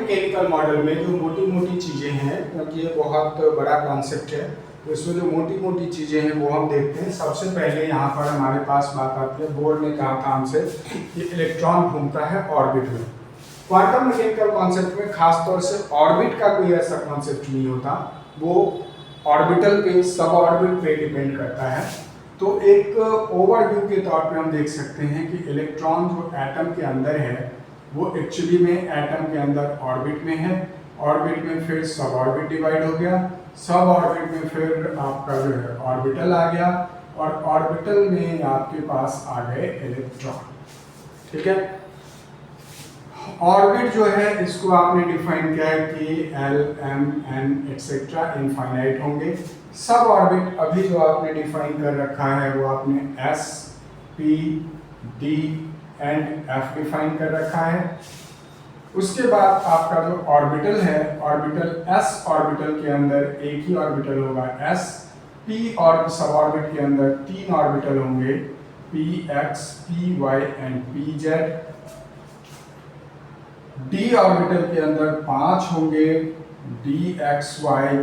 Mechanical model में जो मोटी मोटी चीज़ें हैं, क्योंकि ये बहुत बड़ा कॉन्सेप्ट है, तो इसमें जो मोटी मोटी चीज़ें हैं वो हम देखते हैं। सबसे पहले यहाँ पर हमारे पास बात आती है, बोर्ड ने कहा था हमसे कि इलेक्ट्रॉन घूमता है ऑर्बिट में। क्वांटम मैकेनिकल कॉन्सेप्ट में खासतौर से ऑर्बिट का कोई ऐसा कॉन्सेप्ट नहीं होता, वो ऑर्बिटल पे, सब ऑर्बिट पे डिपेंड करता है। तो एक ओवरव्यू के तौर पे हम देख सकते हैं कि इलेक्ट्रॉन जो एटम के अंदर है वो एक्चुअली में एटम के अंदर ऑर्बिट में है, ऑर्बिट में फिर सब ऑर्बिट डिवाइड हो गया, सब ऑर्बिट में फिर आपका जो है ऑर्बिटल आ गया, और ऑर्बिटल में आपके पास आ गए इलेक्ट्रॉन। ठीक है, ऑर्बिट जो है इसको आपने डिफाइन किया है कि L M N etcetera infinite होंगे। सब ऑर्बिट अभी जो आपने डिफाइन कर रखा है वो आपने S P D and F define कर रखा है। उसके बाद आपका जो ऑर्बिटल है, ऑर्बिटल एस ऑर्बिटल के अंदर एक ही ऑर्बिटल होगा एस, पी और सब ऑर्बिट के अंदर तीन ऑर्बिटल होंगे P X, P Y and P Z. D orbital के अंदर पांच होंगे D X Y,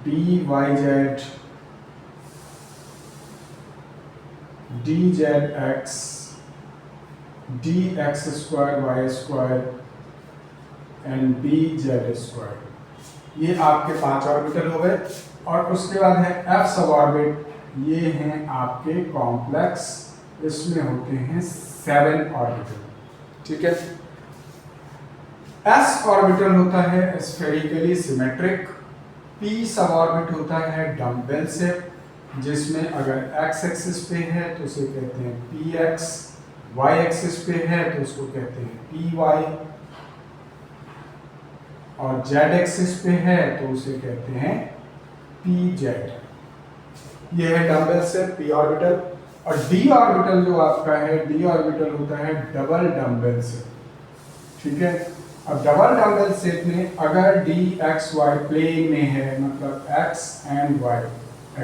D Y Z, D Z X, D X square Y square and D Z square. ये आपके पांच ऑर्बिटल हो गए। और उसके बाद है एफ सब ऑर्बिट, ये हैं आपके कॉम्प्लेक्स, इसमें होते हैं 7 ऑर्बिटल। ठीक है, एस ऑर्बिटल होता है स्फेरिकली सिमेट्रिक, पी सब ऑर्बिट होता है डम्बेल शेप, जिसमें अगर एक्स एक्सिस पे है तो उसे कहते हैं पी एक्स, वाई एक्सिस पे है तो उसको कहते हैं पी वाई, और जेड एक्सिस पे है तो उसे कहते हैं पी जेड। ये है डम्बेल शेप पी ऑर्बिटल। और डी ऑर्बिटल जो आपका है, डी ऑर्बिटल होता है डबल डम्बेल शेप। ठीक है, अब डबल डम्बेल शेप में अगर डी एक्स वाई प्लेन में है, मतलब एक्स एंड वाई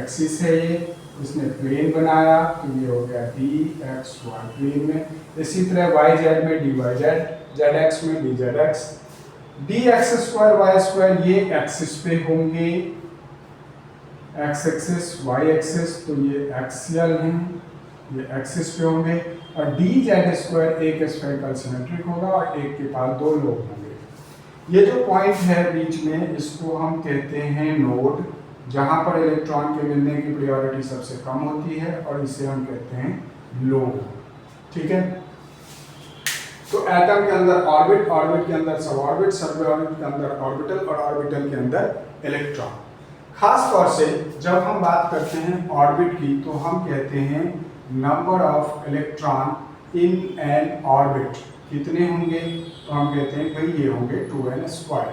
एक्सिस है ये, इसने प्लेन बनाया तो ये हो गया डी एक्स वाई प्लेन में। इसी तरह वाई जेड में D Y Z, Z X में D Z X, D X square Y square ये एक्सिस पे होंगे, एक्स एक्सिस वाई एक्सिस, तो ये एक्सियल हैं, ये एक्सिस पे होंगे। और डी जेड स्क्वायर एक स्फेरिकल सिमेट्रिक होगा और एक के पास दो लोब होंगे। ये जो पॉइंट है बीच में, इसको हम कहते हैं नोड, जहां पर इलेक्ट्रॉन के मिलने की प्रायोरिटी सबसे कम होती है, और इसे हम कहते हैं लोब। ठीक है, तो एटम के अंदर ऑर्बिट, ऑर्बिट के अंदर सब ऑर्बिट, सब ऑर्बिट के अंदर ऑर्बिटल, और ऑर्बिटल के अंदर इलेक्ट्रॉन। खास तौर से जब हम बात करते हैं ऑर्बिट की, तो हम कहते हैं number of electron in an orbit कितने होंगे, तो हम कहते हैं भाई ये होंगे 2n स्क्वायर।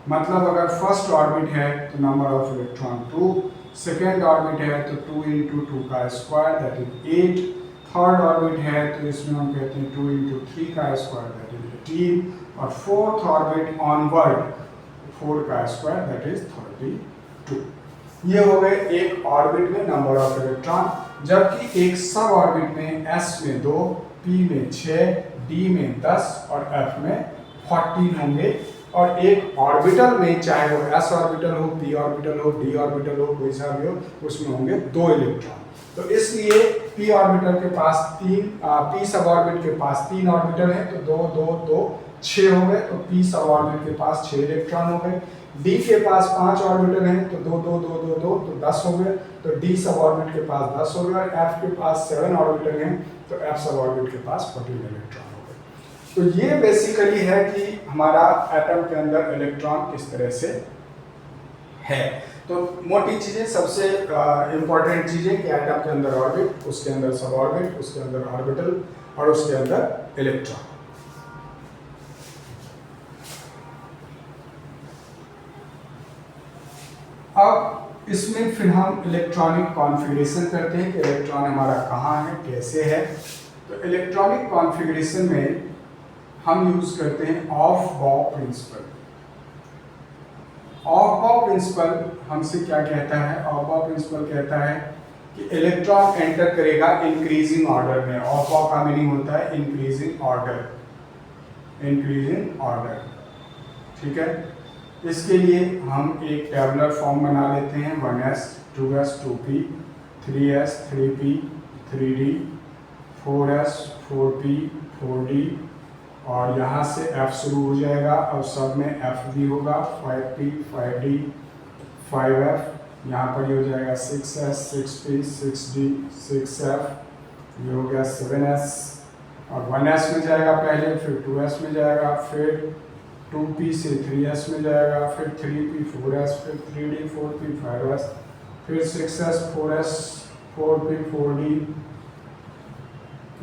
मतलब अगर फर्स्ट ऑर्बिट है तो number of electron 2, second orbit है तो 2 × 2 का square that is 8, third orbit है तो इसमें हम कहते हैं 2 × 3 का स्क्वायर दैट इज 18, और फोर्थ ऑर्बिट ऑनवर्ड 4 का स्क्वायर दैट इज 32। ये हो गए एक ऑर्बिट में नंबर ऑफ इलेक्ट्रॉन। जबकि एक सब ऑर्बिट में एस में 2, पी में 6, डी में 10 और एफ में 14 होंगे। और एक ऑर्बिटल में, चाहे वो एस ऑर्बिटल हो, पी ऑर्बिटल हो, डी ऑर्बिटल हो, कोई सा भी हो, उसमें होंगे 2 इलेक्ट्रॉन। तो इसलिए पी ऑर्बिटल के पास पी सब ऑर्बिट के पास 3 ऑर्बिटल है, तो 2 2 2 6 हो गए, तो पी सब ऑर्बिट के पास 6 इलेक्ट्रॉन हो गए। डी के पास 5 ऑर्बिटल हैं, तो 2 2 2 2 2 तो 10 हो गए, तो डी सब ऑर्बिट के पास 10 हो गए। और एफ के पास 7 ऑर्बिटल हैं, तो एफ सब ऑर्बिट के पास 14 इलेक्ट्रॉन हो गए। तो ये बेसिकली है कि हमारा एटम के अंदर इलेक्ट्रॉन किस तरह से है। तो मोटी चीजें, सबसे इंपॉर्टेंट चीजें कि एटम के अंदर ऑर्बिट, उसके अंदर सब ऑर्बिट, उसके अंदर ऑर्बिटल, और उसके अंदर इलेक्ट्रॉन। अब इसमें फिर हम इलेक्ट्रॉनिक कॉन्फ़िगरेशन करते हैं कि इलेक्ट्रॉन हमारा कहाँ है, कैसे है। तो इलेक्ट्रॉनिक कॉन्फ़िगरेशन में हम यूज करते हैं ऑफ बॉ प्रिंसिपल। ऑफ बॉ प्रिंसिपल हमसे क्या कहता है? ऑफ बॉ प्रिंसिपल कहता है कि इलेक्ट्रॉन एंटर करेगा इंक्रीजिंग ऑर्डर में। ऑफ बॉ का मीनिंग होता है increasing order. Increase in order. ठीक है, इसके लिए हम एक टेबुलर फॉर्म बना लेते हैं 1s 2s 2p 3s 3p 3d 4s 4p 4d और यहाँ से f शुरू हो जाएगा और सब में f भी होगा 5p 5d 5f, यहाँ पर ये हो जाएगा 6s 6p 6d 6f, ये हो गया 7s और 1s में जाएगा पहले, फिर 2s में जाएगा, फिर 2p से 3s में जाएगा, फिर 3p 4s, फिर 3d 4p 5s, फिर 6s 4s 4p 4d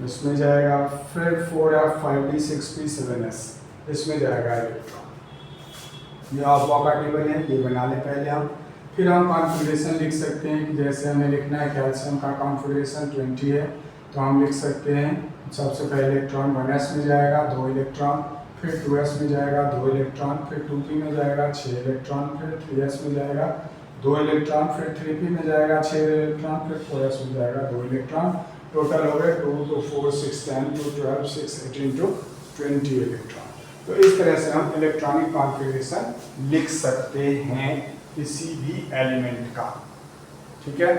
इसमें जाएगा, फिर 4f 5d 6p 7s इसमें जाएगा इलेक्ट्रॉन। ये ऑफ का टेबल है, ये बना ले पहले हम। फिर हम कॉन्फ़िगरेशन लिख सकते हैं कि जैसे हमें लिखना है कैल्शियम का कॉन्फ़िगरेशन 20 है, तो हम लिख सकते हैं सबसे पहले इलेक्ट्रॉन 1s में जाएगा 2 इलेक्ट्रॉन, फिर 2s में जाएगा 2 इलेक्ट्रॉन, फिर 2p में जाएगा 6 इलेक्ट्रॉन, फिर 3s में जाएगा 2 इलेक्ट्रॉन, फिर 3p में जाएगा 6 इलेक्ट्रॉन, फिर 4s में जाएगा 2 इलेक्ट्रॉन। टोटल हो गए 2 2 4 6 10 2 12 6 18 to 20 इलेक्ट्रॉन। तो इस तरह से हम इलेक्ट्रॉनिक कॉन्फ़िगरेशन लिख सकते हैं किसी भी एलिमेंट का। ठीक है।